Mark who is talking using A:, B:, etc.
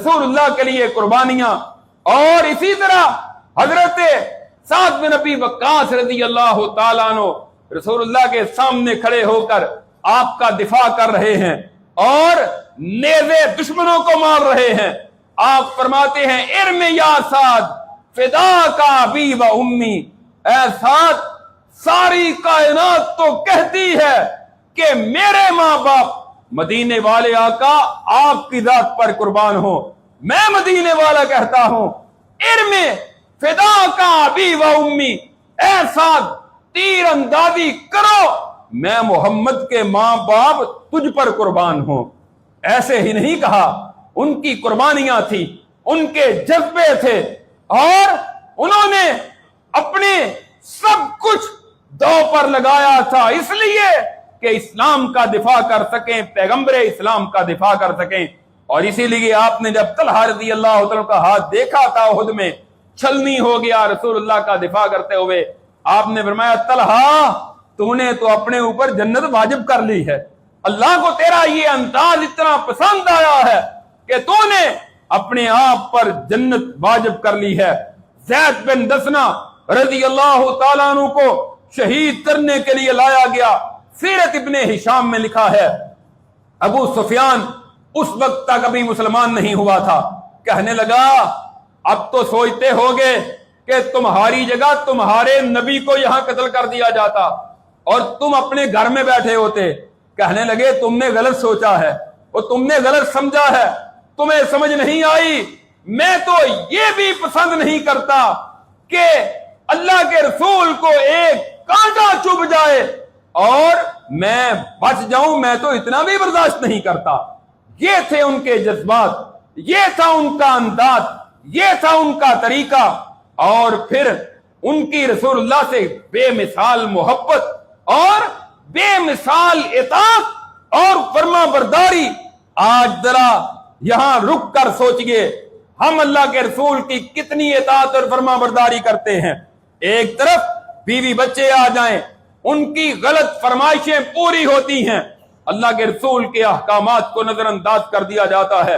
A: रसूलुल्लाह के लिए कुर्बानियां। और इसी तरह हजरत साद बिन अबी वक्कास रजी अल्लाह तआला अन्हु रसूलुल्लाह के सामने खड़े होकर आपका दिफा कर रहे हैं और नेज़े दुश्मनों को मार रहे हैं। आप फरमाते हैं, इर्मे या साद फिदा का अबी व उम्मी, ऐ साद सारी कायनात तो कहती है कि मेरे माँ बाप मदीने वाले आका आपकी जात पर कुर्बान हो। मैं मदीने वाला कहता हूं, इर्मे फिदा का अबी व उम्मी, ऐ साद तीर अंदाजी करो, मैं मोहम्मद के माँ बाप तुझ पर कुर्बान हूं। ऐसे ही नहीं कहा, उनकी कुर्बानियां थी, उनके जज्बे थे और उन्होंने अपने सब कुछ दो पर लगाया था, इसलिए कि इस्लाम का दिफा कर सकें, पैगंबरे इस्लाम का दिफा कर सकें। और इसीलिए आपने जब तलहा रज़ी अल्लाह तआला का हाथ देखा था उहद में, छलनी हो गया रसूलुल्लाह का दिफा करते हुए, आपने फरमाया, तलहा तूने तो अपने ऊपर जन्नत वाजिब कर ली है। अल्लाह को तेरा ये अंदाज इतना पसंद आया है कि तूने अपने आप पर जन्नत वाजिब कर ली है। ज़ैद बिन दसना रज़ी अल्लाह तआला अन्हु को शहीद करने के लिए लाया गया। सीरत इब्ने हिशाम में लिखा है, अबू सुफियान उस वक्त तक अभी मुसलमान नहीं हुआ था। कहने लगा, अब तो सोचते होगे कि तुम्हारी जगह तुम्हारे नबी को यहां कत्ल कर दिया जाता और तुम अपने घर में बैठे होते। कहने लगे, तुमने गलत सोचा है और तुमने गलत समझा है, तुम्हें समझ नहीं आई। मैं तो ये भी पसंद नहीं करता कि अल्लाह के रसूल को एक कांटा चुभ जाए और मैं बच जाऊं, मैं तो इतना भी बर्दाश्त नहीं करता। ये थे उनके जज्बात, ये था उनका अंदाज, ये था उनका तरीका। और फिर उनकी रसूलुल्लाह से बेमिसाल मोहब्बत और बेमिसाल इताअत और फर्मा बरदारी। आज जरा यहां रुक कर सोचिए, हम अल्लाह के रसूल की कितनी इताअत और फर्मा बरदारी करते हैं। एक तरफ बीवी बच्चे आ जाएं, उनकी गलत फरमाइशें पूरी होती हैं, अल्लाह के रसूल के अहकामात को नजरअंदाज कर दिया जाता है।